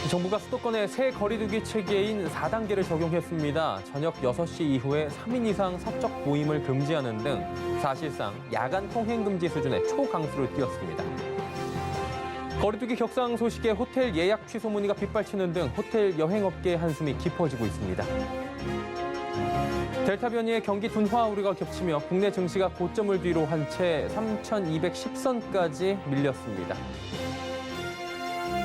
정부가 수도권에 새 거리두기 체계인 4단계를 적용했습니다. 저녁 6시 이후에 3인 이상 사적 모임을 금지하는 등 사실상 야간 통행 금지 수준의 초강수를 띄웠습니다. 거리두기 격상 소식에 호텔 예약 취소 문의가 빗발치는 등 호텔 여행업계의 한숨이 깊어지고 있습니다. 델타 변이의 경기 둔화 우려가 겹치며 국내 증시가 고점을 뒤로 한 채 3,210선까지 밀렸습니다.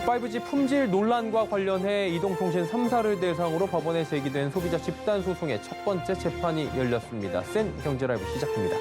5G 품질 논란과 관련해 이동통신 3사를 대상으로 법원에 제기된 소비자 집단 소송의 첫 번째 재판이 열렸습니다. 센 경제라이브 시작합니다.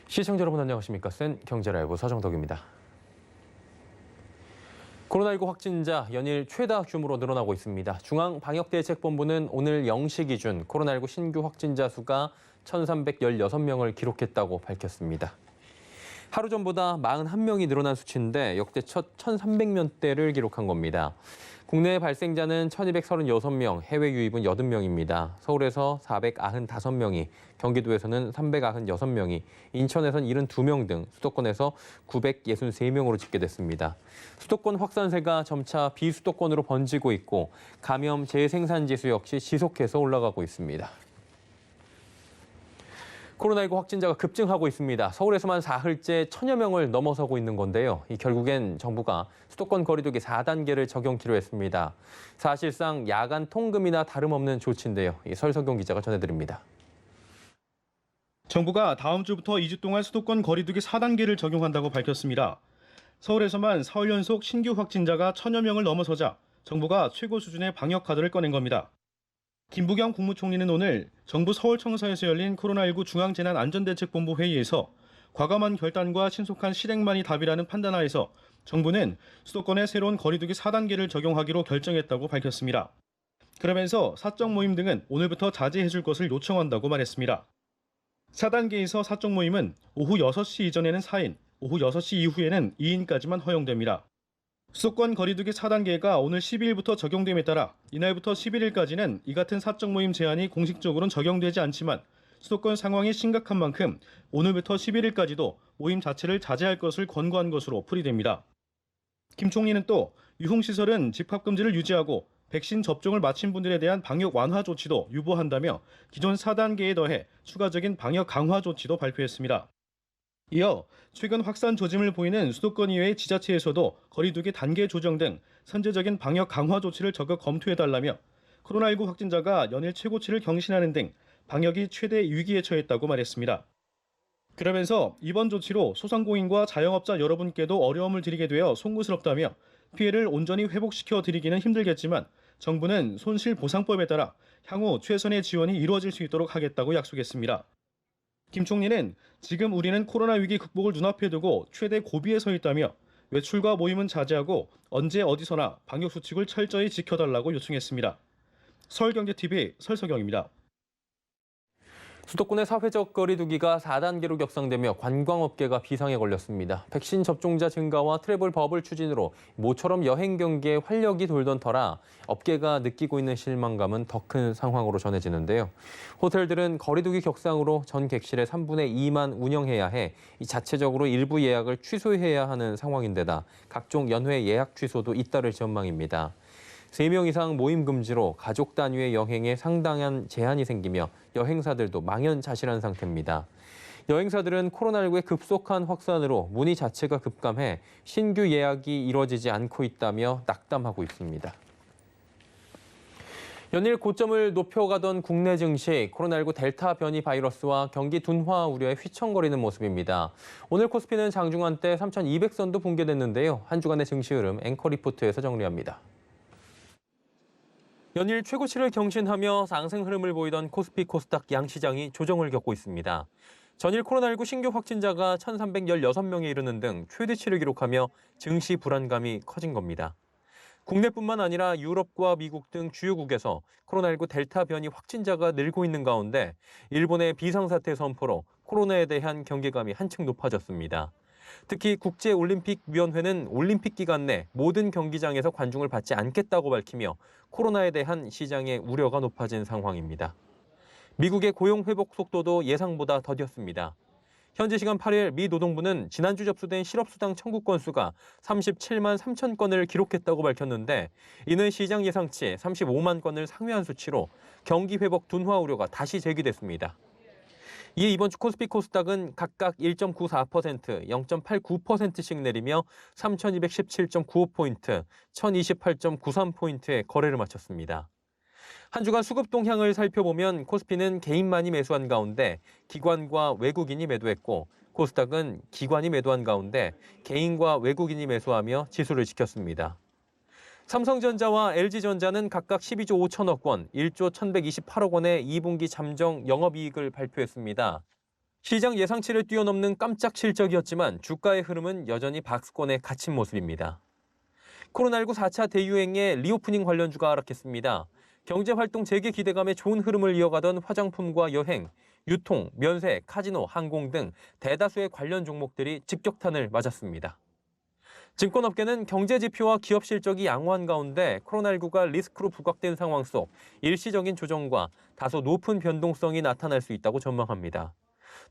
시청자 여러분 안녕하십니까? 센 경제라이브 서정덕입니다. 코로나19 확진자 연일 최다 규모로 늘어나고 있습니다. 중앙방역대책본부는 오늘 0시 기준 코로나19 신규 확진자 수가 1,316명을 기록했다고 밝혔습니다. 하루 전보다 41명이 늘어난 수치인데 역대 첫 1,300명대를 기록한 겁니다. 국내 발생자는 1,236명, 해외 유입은 80명입니다. 서울에서 495명이, 경기도에서는 396명이, 인천에선 72명 등 수도권에서 963명으로 집계됐습니다. 수도권 확산세가 점차 비수도권으로 번지고 있고 감염 재생산 지수 역시 지속해서 올라가고 있습니다. 코로나19 확진자가 급증하고 있습니다. 서울에서만 사흘째 1,000여 명을 넘어서고 있는 건데요. 결국엔 정부가 수도권 거리두기 4단계를 적용키로 했습니다. 사실상 야간 통금이나 다름없는 조치인데요. 설석용 기자가 전해드립니다. 정부가 다음 주부터 2주 동안 수도권 거리두기 4단계를 적용한다고 밝혔습니다. 서울에서만 사흘 연속 신규 확진자가 1,000여 명을 넘어서자 정부가 최고 수준의 방역 카드를 꺼낸 겁니다. 김부겸 국무총리는 오늘 정부 서울청사에서 열린 코로나19 중앙재난안전대책본부 회의에서 과감한 결단과 신속한 실행만이 답이라는 판단하에서 정부는 수도권에 새로운 거리두기 4단계를 적용하기로 결정했다고 밝혔습니다. 그러면서 사적 모임 등은 오늘부터 자제해 줄 것을 요청한다고 말했습니다. 4단계에서 사적 모임은 오후 6시 이전에는 4인, 오후 6시 이후에는 2인까지만 허용됩니다. 수도권 거리두기 4단계가 오늘 12일부터 적용됨에 따라 이날부터 11일까지는 이 같은 사적 모임 제한이 공식적으로는 적용되지 않지만 수도권 상황이 심각한 만큼 오늘부터 11일까지도 모임 자체를 자제할 것을 권고한 것으로 풀이됩니다. 김 총리는 또 유흥시설은 집합금지를 유지하고 백신 접종을 마친 분들에 대한 방역 완화 조치도 유보한다며 기존 4단계에 더해 추가적인 방역 강화 조치도 발표했습니다. 이어 최근 확산 조짐을 보이는 수도권 이외의 지자체에서도 거리두기 단계 조정 등 선제적인 방역 강화 조치를 적극 검토해달라며 코로나19 확진자가 연일 최고치를 경신하는 등 방역이 최대 위기에 처했다고 말했습니다. 그러면서 이번 조치로 소상공인과 자영업자 여러분께도 어려움을 드리게 되어 송구스럽다며 피해를 온전히 회복시켜 드리기는 힘들겠지만 정부는 손실보상법에 따라 향후 최선의 지원이 이루어질 수 있도록 하겠다고 약속했습니다. 김 총리는 지금 우리는 코로나 위기 극복을 눈앞에 두고 최대 고비에 서 있다며 외출과 모임은 자제하고 언제 어디서나 방역 수칙을 철저히 지켜달라고 요청했습니다. 서울경제TV 설석영입니다. 수도권의 사회적 거리두기가 4단계로 격상되며 관광업계가 비상에 걸렸습니다. 백신 접종자 증가와 트래블 버블 추진으로 모처럼 여행 경기에 활력이 돌던 터라 업계가 느끼고 있는 실망감은 더 큰 상황으로 전해지는데요. 호텔들은 거리두기 격상으로 전 객실의 3분의 2만 운영해야 해 자체적으로 일부 예약을 취소해야 하는 상황인데다 각종 연회 예약 취소도 잇따를 전망입니다. 3명 이상 모임 금지로 가족 단위의 여행에 상당한 제한이 생기며 여행사들도 망연자실한 상태입니다. 여행사들은 코로나19의 급속한 확산으로 문의 자체가 급감해 신규 예약이 이뤄지지 않고 있다며 낙담하고 있습니다. 연일 고점을 높여가던 국내 증시, 코로나19 델타 변이 바이러스와 경기 둔화 우려에 휘청거리는 모습입니다. 오늘 코스피는 장중한때 3,200선도 붕괴됐는데요. 한 주간의 증시 흐름 앵커 리포트에서 정리합니다. 연일 최고치를 경신하며 상승 흐름을 보이던 코스피 코스닥 양시장이 조정을 겪고 있습니다. 전일 코로나19 신규 확진자가 1,316명에 이르는 등 최대치를 기록하며 증시 불안감이 커진 겁니다. 국내뿐만 아니라 유럽과 미국 등 주요국에서 코로나19 델타 변이 확진자가 늘고 있는 가운데 일본의 비상사태 선포로 코로나에 대한 경계감이 한층 높아졌습니다. 특히 국제올림픽위원회는 올림픽 기간 내 모든 경기장에서 관중을 받지 않겠다고 밝히며 코로나에 대한 시장의 우려가 높아진 상황입니다. 미국의 고용 회복 속도도 예상보다 더뎠습니다. 현지 시간 8일 미 노동부는 지난주 접수된 실업수당 청구 건수가 37만 3천 건을 기록했다고 밝혔는데 이는 시장 예상치 35만 건을 상회한 수치로 경기 회복 둔화 우려가 다시 제기됐습니다. 이에 이번 주 코스피 코스닥은 각각 1.94%, 0.89%씩 내리며 3,217.95포인트, 1,028.93포인트의 거래를 마쳤습니다. 한 주간 수급 동향을 살펴보면 코스피는 개인만이 매수한 가운데 기관과 외국인이 매도했고 코스닥은 기관이 매도한 가운데 개인과 외국인이 매수하며 지수를 지켰습니다. 삼성전자와 LG전자는 각각 12조 5천억 원, 1조 1,128억 원의 2분기 잠정 영업이익을 발표했습니다. 시장 예상치를 뛰어넘는 깜짝 실적이었지만 주가의 흐름은 여전히 박스권에 갇힌 모습입니다. 코로나19 4차 대유행에 리오프닝 관련주가 하락했습니다. 경제활동 재개 기대감에 좋은 흐름을 이어가던 화장품과 여행, 유통, 면세, 카지노, 항공 등 대다수의 관련 종목들이 직격탄을 맞았습니다. 증권업계는 경제 지표와 기업 실적이 양호한 가운데 코로나19가 리스크로 부각된 상황 속 일시적인 조정과 다소 높은 변동성이 나타날 수 있다고 전망합니다.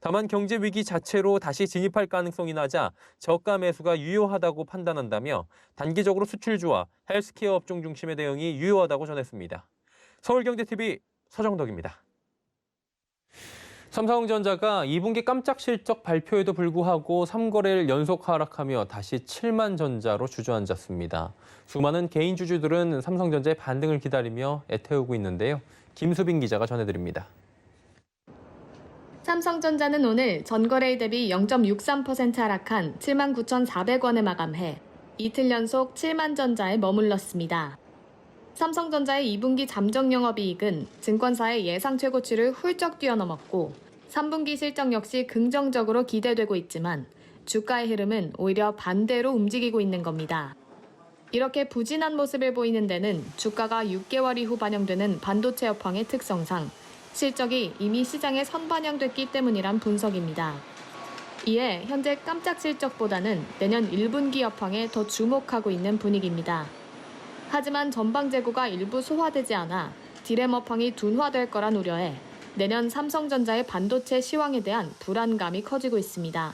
다만 경제 위기 자체로 다시 진입할 가능성이 낮아 저가 매수가 유효하다고 판단한다며 단기적으로 수출주와 헬스케어 업종 중심의 대응이 유효하다고 전했습니다. 서울경제TV 서정덕입니다. 삼성전자가 2분기 깜짝 실적 발표에도 불구하고 3거래일 연속 하락하며 다시 7만 전자로 주저앉았습니다. 수많은 개인 주주들은 삼성전자의 반등을 기다리며 애태우고 있는데요. 김수빈 기자가 전해드립니다. 삼성전자는 오늘 전거래일 대비 0.63% 하락한 79,400원에 마감해 이틀 연속 7만 전자에 머물렀습니다. 삼성전자의 2분기 잠정 영업이익은 증권사의 예상 최고치를 훌쩍 뛰어넘었고 3분기 실적 역시 긍정적으로 기대되고 있지만 주가의 흐름은 오히려 반대로 움직이고 있는 겁니다. 이렇게 부진한 모습을 보이는 데는 주가가 6개월 이후 반영되는 반도체 업황의 특성상 실적이 이미 시장에 선반영됐기 때문이란 분석입니다. 이에 현재 깜짝 실적보다는 내년 1분기 업황에 더 주목하고 있는 분위기입니다. 하지만 전방 재고가 일부 소화되지 않아 디램 업황이 둔화될 거란 우려에 내년 삼성전자의 반도체 시황에 대한 불안감이 커지고 있습니다.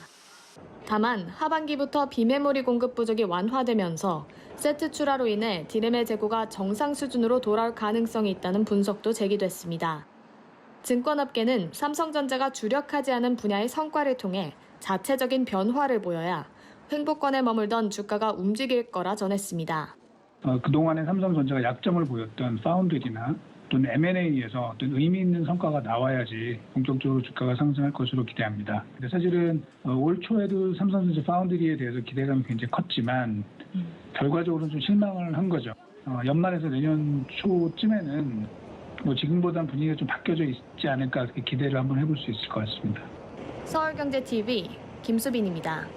다만 하반기부터 비메모리 공급 부족이 완화되면서 세트 출하로 인해 디램의 재고가 정상 수준으로 돌아올 가능성이 있다는 분석도 제기됐습니다. 증권업계는 삼성전자가 주력하지 않은 분야의 성과를 통해 자체적인 변화를 보여야 횡보권에 머물던 주가가 움직일 거라 전했습니다. 그동안에 삼성전자가 약점을 보였던 파운드리나 또는 M&A에서 어떤 의미 있는 성과가 나와야지 본격적으로 주가가 상승할 것으로 기대합니다. 근데 사실은 올 초에도 삼성전자 파운드리에 대해서 기대감이 굉장히 컸지만 결과적으로는 좀 실망을 한 거죠. 연말에서 내년 초쯤에는 지금보다는 분위기가 좀 바뀌어져 있지 않을까 그렇게 기대를 한번 해볼 수 있을 것 같습니다. 서울경제TV 김수빈입니다.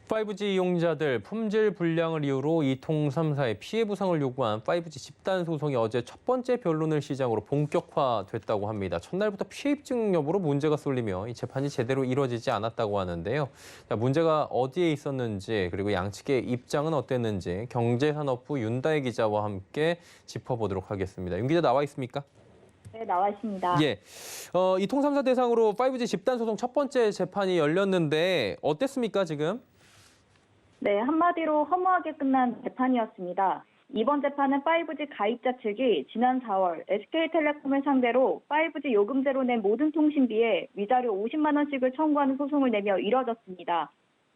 (5G) 이용자들 품질 불량을 이유로 이통 3사의 피해 보상을 요구한 5G 집단 소송이 어제 첫 번째 변론을 시작으로 본격화됐다고 합니다. 첫날부터 피해 입증 여부로 문제가 쏠리며 이 재판이 제대로 이루어지지 않았다고 하는데요. 문제가 어디에 있었는지 그리고 양측의 입장은 어땠는지 경제산업부 윤다혜 기자와 함께 짚어보도록 하겠습니다. 윤 기자 나와 있습니까? 네, 나와 있습니다. 예, 이통 3사 대상으로 5G 집단 소송 첫 번째 재판이 열렸는데 어땠습니까 지금? 네, 한마디로 허무하게 끝난 재판이었습니다. 이번 재판은 5G 가입자 측이 지난 4월 SK텔레콤을 상대로 5G 요금제로 낸 모든 통신비에 위자료 50만 원씩을 청구하는 소송을 내며 이뤄졌습니다.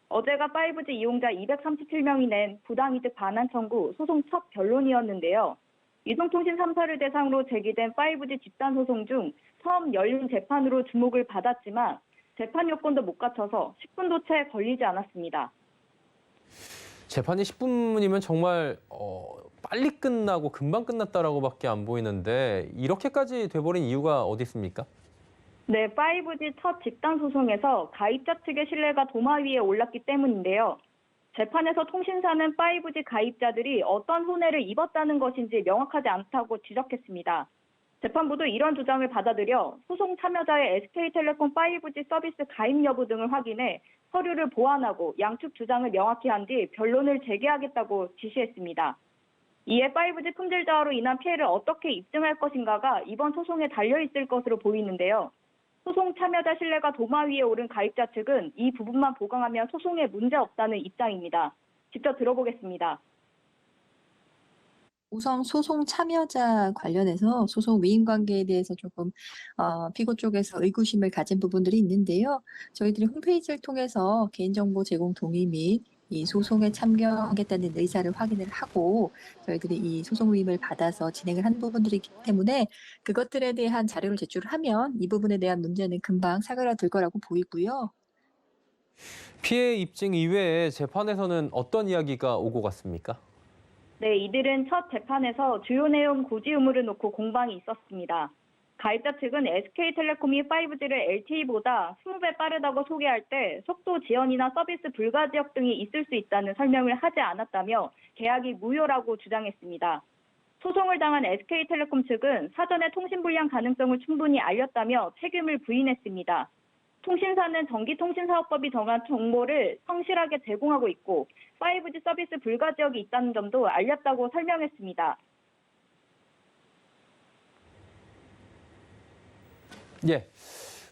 어제가 5G 이용자 237명이 낸 부당이득 반환 청구 소송 첫 변론이었는데요. 이동통신 3사를 대상으로 제기된 5G 집단 소송 중 처음 열린 재판으로 주목을 받았지만 재판 요건도 못 갖춰서 10분도 채 걸리지 않았습니다. 재판이 10분이면 정말 빨리 끝나고 금방 끝났다라고밖에 안 보이는데 이렇게까지 돼버린 이유가 어디 있습니까? 네, 5G 첫 집단 소송에서 가입자 측의 신뢰가 도마 위에 올랐기 때문인데요. 재판에서 통신사는 5G 가입자들이 어떤 손해를 입었다는 것인지 명확하지 않다고 지적했습니다. 재판부도 이런 주장을 받아들여 소송 참여자의 SK텔레콤 5G 서비스 가입 여부 등을 확인해 서류를 보완하고 양측 주장을 명확히 한 뒤 변론을 재개하겠다고 지시했습니다. 이에 5G 품질 저하로 인한 피해를 어떻게 입증할 것인가가 이번 소송에 달려있을 것으로 보이는데요. 소송 참여자 신뢰가 도마 위에 오른 가입자 측은 이 부분만 보강하면 소송에 문제 없다는 입장입니다. 직접 들어보겠습니다. 우선 소송 참여자 관련해서 소송 위임 관계에 대해서 조금 피고 쪽에서 의구심을 가진 부분들이 있는데요. 저희들이 홈페이지를 통해서 개인정보 제공 동의 및 이 소송에 참여하겠다는 의사를 확인을 하고 저희들이 이 소송 위임을 받아서 진행을 하는 부분들이기 때문에 그것들에 대한 자료를 제출을 하면 이 부분에 대한 문제는 금방 사그라들 거라고 보이고요. 피해 입증 이외에 재판에서는 어떤 이야기가 오고 갔습니까? 네, 이들은 첫 재판에서 주요 내용 고지 의무를 놓고 공방이 있었습니다. 가입자 측은 SK텔레콤이 5G를 LTE보다 20배 빠르다고 소개할 때 속도 지연이나 서비스 불가 지역 등이 있을 수 있다는 설명을 하지 않았다며 계약이 무효라고 주장했습니다. 소송을 당한 SK텔레콤 측은 사전에 통신 불량 가능성을 충분히 알렸다며 책임을 부인했습니다. 통신사는 전기통신사업법이 정한 정보를 성실하게 제공하고 있고 5G 서비스 불가 지역이 있다는 점도 알렸다고 설명했습니다. 예,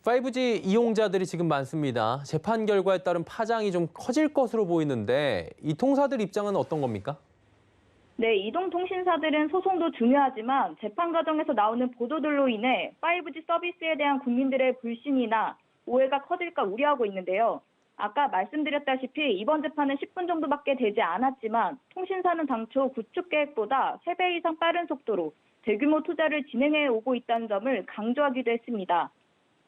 5G 이용자들이 지금 많습니다. 재판 결과에 따른 파장이 좀 커질 것으로 보이는데 이 통사들 입장은 어떤 겁니까? 네, 이동통신사들은 소송도 중요하지만 재판 과정에서 나오는 보도들로 인해 5G 서비스에 대한 국민들의 불신이나 오해가 커질까 우려하고 있는데요. 아까 말씀드렸다시피 이번 재판은 10분 정도밖에 되지 않았지만 통신사는 당초 구축 계획보다 3배 이상 빠른 속도로 대규모 투자를 진행해 오고 있다는 점을 강조하기도 했습니다.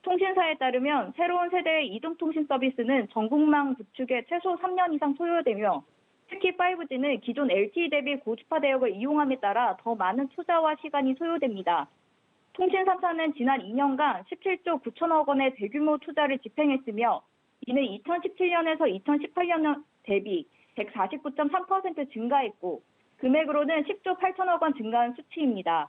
통신사에 따르면 새로운 세대의 이동통신 서비스는 전국망 구축에 최소 3년 이상 소요되며 특히 5G는 기존 LTE 대비 고주파 대역을 이용함에 따라 더 많은 투자와 시간이 소요됩니다. 통신 3사는 지난 2년간 17조 9천억 원의 대규모 투자를 집행했으며 이는 2017년에서 2018년 대비 149.3% 증가했고 금액으로는 10조 8천억 원 증가한 수치입니다.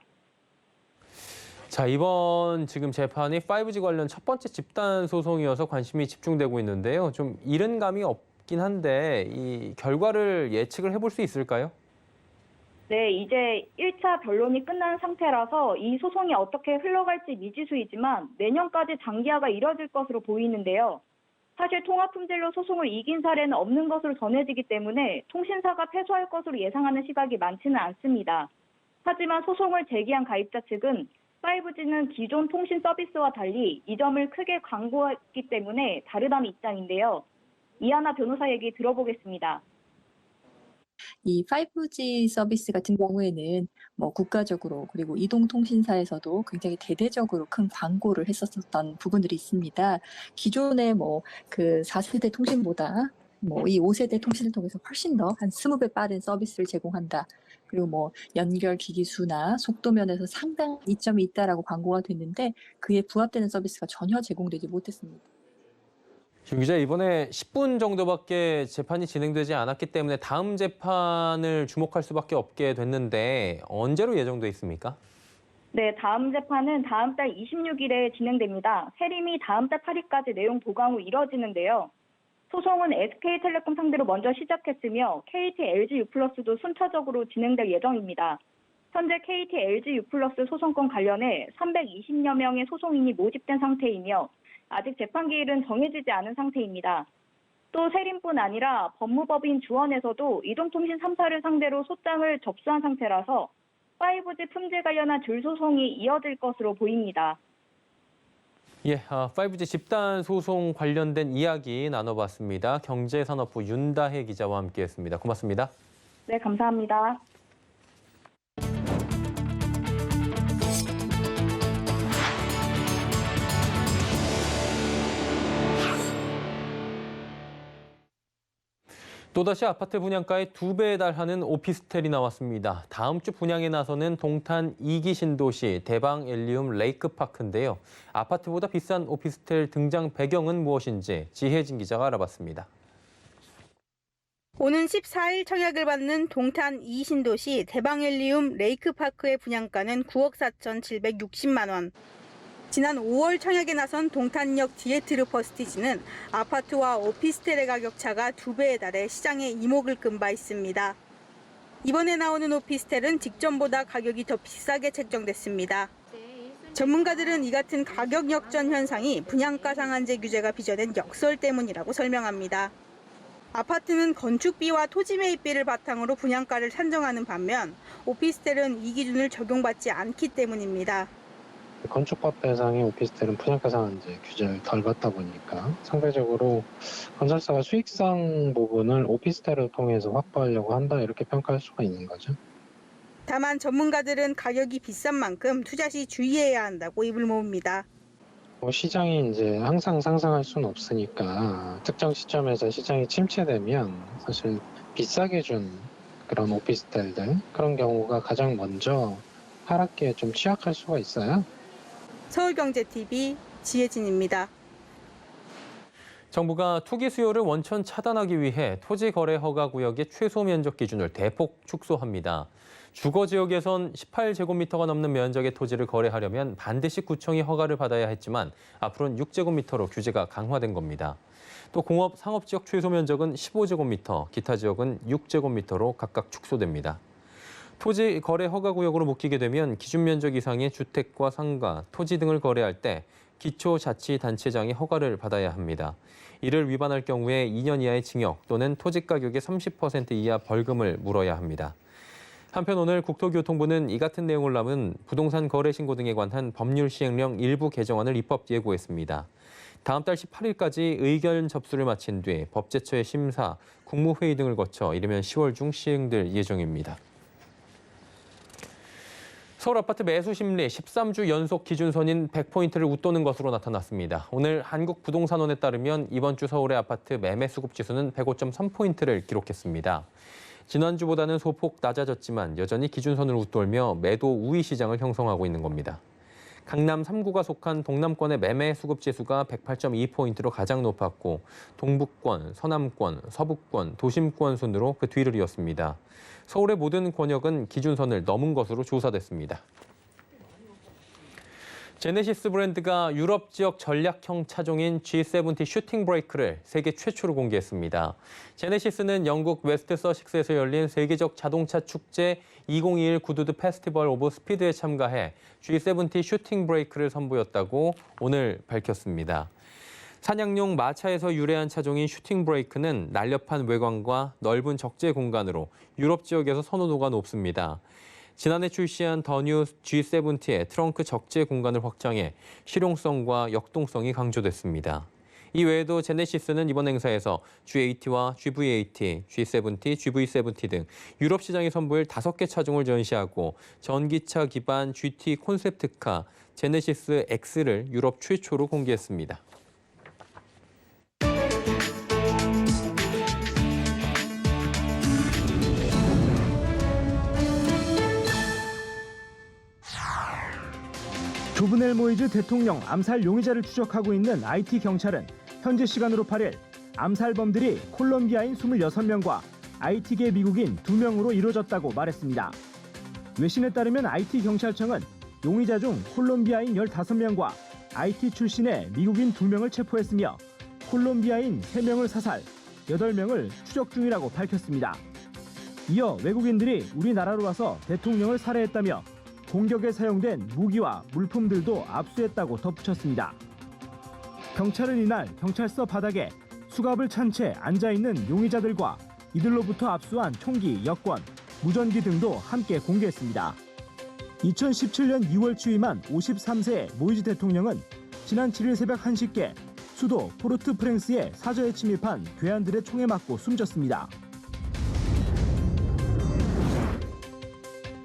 자, 이번 지금 재판이 5G 관련 첫 번째 집단 소송이어서 관심이 집중되고 있는데요. 좀 이른 감이 없긴 한데 이 결과를 예측을 해볼 수 있을까요? 네, 이제 1차 변론이 끝난 상태라서 이 소송이 어떻게 흘러갈지 미지수이지만 내년까지 장기화가 이뤄질 것으로 보이는데요. 사실 통합 품질로 소송을 이긴 사례는 없는 것으로 전해지기 때문에 통신사가 패소할 것으로 예상하는 시각이 많지는 않습니다. 하지만 소송을 제기한 가입자 측은 5G는 기존 통신 서비스와 달리 이 점을 크게 광고했기 때문에 다르다는 입장인데요. 이하나 변호사 얘기 들어보겠습니다. 이 5G 서비스 같은 경우에는 뭐 국가적으로 그리고 이동통신사에서도 굉장히 대대적으로 큰 광고를 했었던 부분들이 있습니다. 기존의 뭐 그 4세대 통신보다 뭐 이 5세대 통신을 통해서 훨씬 더 한 20배 빠른 서비스를 제공한다. 그리고 뭐 연결 기기 수나 속도 면에서 상당한 이점이 있다라고 광고가 됐는데 그에 부합되는 서비스가 전혀 제공되지 못했습니다. 김 기자, 이번에 10분 정도밖에 재판이 진행되지 않았기 때문에 다음 재판을 주목할 수밖에 없게 됐는데 언제로 예정돼 있습니까? 네, 다음 재판은 다음 달 26일에 진행됩니다. 세림이 다음 달 8일까지 내용 보강 후 이뤄지는데요. 소송은 SK텔레콤 상대로 먼저 시작했으며 KT, LG U+도 순차적으로 진행될 예정입니다. 현재 KT, LG U+ 소송권 관련해 320여 명의 소송인이 모집된 상태이며 아직 재판 기일은 정해지지 않은 상태입니다. 또 세림뿐 아니라 법무법인 주원에서도 이동통신 3사를 상대로 소장을 접수한 상태라서 5G 품질 관련한 줄소송이 이어질 것으로 보입니다. 예, 5G 집단 소송 관련된 이야기 나눠봤습니다. 경제산업부 윤다혜 기자와 함께했습니다. 고맙습니다. 네, 감사합니다. 또다시 아파트 분양가의 2배에 달하는 오피스텔이 나왔습니다. 다음 주 분양에 나서는 동탄 2기 신도시 대방 엘리움 레이크파크인데요. 아파트보다 비싼 오피스텔 등장 배경은 무엇인지 지혜진 기자가 알아봤습니다. 오는 14일 청약을 받는 동탄 2기 신도시 대방 엘리움 레이크파크의 분양가는 9억 4,760만 원. 지난 5월 청약에 나선 동탄역 디에트르 퍼스티지는 아파트와 오피스텔의 가격 차가 2배에 달해 시장에 이목을 끈 바 있습니다. 이번에 나오는 오피스텔은 직전보다 가격이 더 비싸게 책정됐습니다. 전문가들은 이 같은 가격 역전 현상이 분양가 상한제 규제가 빚어낸 역설 때문이라고 설명합니다. 아파트는 건축비와 토지 매입비를 바탕으로 분양가를 산정하는 반면 오피스텔은 이 기준을 적용받지 않기 때문입니다. 건축법 대상의 오피스텔은 분양가 상한제 규제를 덜 받다 보니까 상대적으로 건설사가 수익성 부분을 오피스텔을 통해서 확보하려고 한다 이렇게 평가할 수가 있는 거죠. 다만 전문가들은 가격이 비싼 만큼 투자 시 주의해야 한다고 입을 모읍니다. 시장이 이제 항상 상승할 수는 없으니까 특정 시점에서 시장이 침체되면 사실 비싸게 준 그런 오피스텔들 그런 경우가 가장 먼저 하락기에 좀 취약할 수가 있어요. 서울경제TV 지혜진입니다. 정부가 투기 수요를 원천 차단하기 위해 토지 거래 허가 구역의 최소 면적 기준을 대폭 축소합니다. 주거 지역에선 18제곱미터가 넘는 면적의 토지를 거래하려면 반드시 구청이 허가를 받아야 했지만 앞으로는 6제곱미터로 규제가 강화된 겁니다. 또 공업, 상업지역 최소 면적은 15제곱미터, 기타 지역은 6제곱미터로 각각 축소됩니다. 토지 거래 허가 구역으로 묶이게 되면 기준 면적 이상의 주택과 상가, 토지 등을 거래할 때 기초자치단체장의 허가를 받아야 합니다. 이를 위반할 경우에 2년 이하의 징역 또는 토지 가격의 30% 이하 벌금을 물어야 합니다. 한편 오늘 국토교통부는 이 같은 내용을 담은 부동산 거래 신고 등에 관한 법률 시행령 일부 개정안을 입법 예고했습니다. 다음 달 18일까지 의견 접수를 마친 뒤 법제처의 심사, 국무회의 등을 거쳐 이르면 10월 중 시행될 예정입니다. 서울 아파트 매수 심리 13주 연속 기준선인 100포인트를 웃도는 것으로 나타났습니다. 오늘 한국부동산원에 따르면 이번 주 서울의 아파트 매매 수급 지수는 105.3포인트를 기록했습니다. 지난주보다는 소폭 낮아졌지만 여전히 기준선을 웃돌며 매도 우위 시장을 형성하고 있는 겁니다. 강남 3구가 속한 동남권의 매매 수급 지수가 108.2포인트로 가장 높았고 동북권, 서남권, 서북권, 도심권 순으로 그 뒤를 이었습니다. 서울의 모든 권역은 기준선을 넘은 것으로 조사됐습니다. 제네시스 브랜드가 유럽 지역 전략형 차종인 G70 슈팅 브레이크를 세계 최초로 공개했습니다. 제네시스는 영국 웨스트 서식스에서 열린 세계적 자동차 축제 2021 구두드 페스티벌 오브 스피드에 참가해 G70 슈팅 브레이크를 선보였다고 오늘 밝혔습니다. 사냥용 마차에서 유래한 차종인 슈팅 브레이크는 날렵한 외관과 넓은 적재 공간으로 유럽 지역에서 선호도가 높습니다. 지난해 출시한 더 뉴 G70의 트렁크 적재 공간을 확장해 실용성과 역동성이 강조됐습니다. 이 외에도 제네시스는 이번 행사에서 G80와 GV80, G70, GV70 등 유럽 시장에 선보일 5개 차종을 전시하고 전기차 기반 GT 콘셉트카 제네시스 X를 유럽 최초로 공개했습니다. 조브넬 모이즈 대통령 암살 용의자를 추적하고 있는 IT 경찰은 현지 시간으로 8일 암살범들이 콜롬비아인 26명과 IT계 미국인 2명으로 이루어졌다고 말했습니다. 외신에 따르면 IT 경찰청은 용의자 중 콜롬비아인 15명과 IT 출신의 미국인 2명을 체포했으며 콜롬비아인 3명을 사살, 8명을 추적 중이라고 밝혔습니다. 이어 외국인들이 우리나라로 와서 대통령을 살해했다며 공격에 사용된 무기와 물품들도 압수했다고 덧붙였습니다. 경찰은 이날 경찰서 바닥에 수갑을 찬 채 앉아있는 용의자들과 이들로부터 압수한 총기, 여권, 무전기 등도 함께 공개했습니다. 2017년 2월 취임한 53세의 모이지 대통령은 지난 7일 새벽 1시께 수도 포르트프랭스의 사저에 침입한 괴한들의 총에 맞고 숨졌습니다.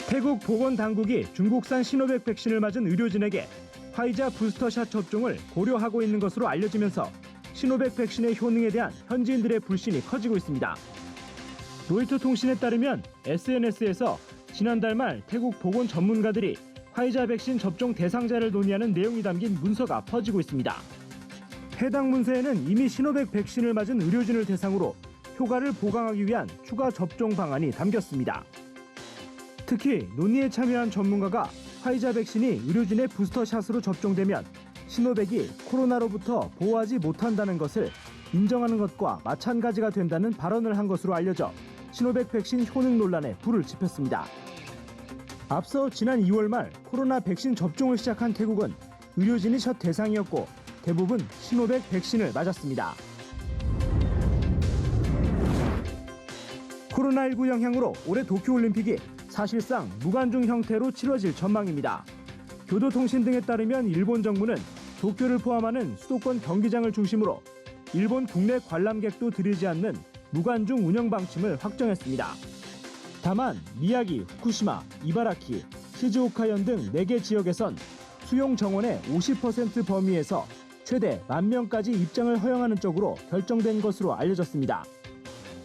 태국 보건당국이 중국산 시노백 백신을 맞은 의료진에게 화이자 부스터샷 접종을 고려하고 있는 것으로 알려지면서 시노백 백신의 효능에 대한 현지인들의 불신이 커지고 있습니다. 로이터 통신에 따르면 SNS에서 지난달 말 태국 보건 전문가들이 화이자 백신 접종 대상자를 논의하는 내용이 담긴 문서가 퍼지고 있습니다. 해당 문서에는 이미 시노백 백신을 맞은 의료진을 대상으로 효과를 보강하기 위한 추가 접종 방안이 담겼습니다. 특히 논의에 참여한 전문가가 화이자 백신이 의료진의 부스터샷으로 접종되면 시노백이 코로나로부터 보호하지 못한다는 것을 인정하는 것과 마찬가지가 된다는 발언을 한 것으로 알려져 시노백 백신 효능 논란에 불을 지폈습니다. 앞서 지난 2월 말 코로나 백신 접종을 시작한 태국은 의료진이 첫 대상이었고 대부분 시노백 백신을 맞았습니다. 코로나19 영향으로 올해 도쿄올림픽이 사실상 무관중 형태로 치러질 전망입니다. 교도통신 등에 따르면 일본 정부는 도쿄를 포함하는 수도권 경기장을 중심으로 일본 국내 관람객도 들이지 않는 무관중 운영 방침을 확정했습니다. 다만 미야기, 후쿠시마, 이바라키, 시즈오카현 등 4개 지역에선 수용 정원의 50% 범위에서 최대 10,000명까지 입장을 허용하는 쪽으로 결정된 것으로 알려졌습니다.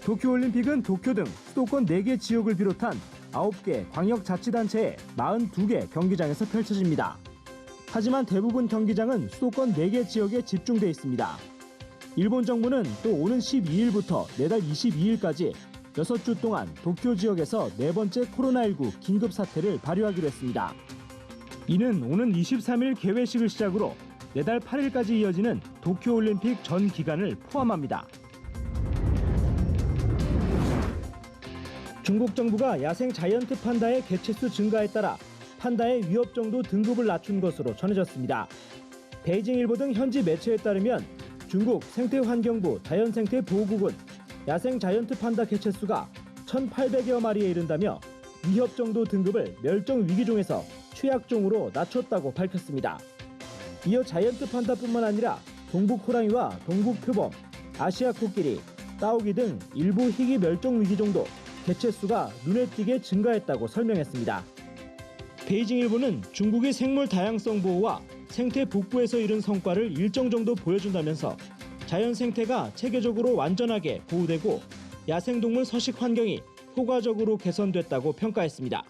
도쿄올림픽은 도쿄 등 수도권 4개 지역을 비롯한 9개 광역자치단체의 42개 경기장에서 펼쳐집니다. 하지만 대부분 경기장은 수도권 4개 지역에 집중돼 있습니다. 일본 정부는 또 오는 12일부터 내달 22일까지 6주 동안 도쿄 지역에서 4번째 코로나19 긴급 사태를 발효하기로 했습니다. 이는 오는 23일 개회식을 시작으로 내달 8일까지 이어지는 도쿄올림픽 전 기간을 포함합니다. 중국 정부가 야생 자이언트 판다의 개체수 증가에 따라 판다의 위협 정도 등급을 낮춘 것으로 전해졌습니다. 베이징일보 등 현지 매체에 따르면 중국 생태환경부 자연생태보호국은 야생 자이언트 판다 개체수가 1,800여 마리에 이른다며 위협 정도 등급을 멸종 위기종에서 취약종으로 낮췄다고 밝혔습니다. 이어 자이언트 판다뿐만 아니라 동북 호랑이와 동북 표범, 아시아 코끼리, 따오기 등 일부 희귀 멸종 위기종도 개체수가 눈에 띄게 증가했다고 설명했습니다. 베이징일보는 중국의 생물 다양성 보호와 생태 복구에서 이룬 성과를 일정 정도 보여준다면서 자연 생태가 체계적으로 완전하게 보호되고 야생동물 서식 환경이 효과적으로 개선됐다고 평가했습니다.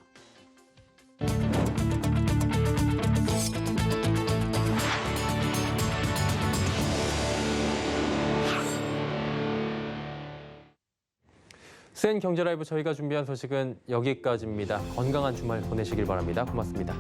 센 경제 라이브 저희가 준비한 소식은 여기까지입니다. 건강한 주말 보내시길 바랍니다. 고맙습니다.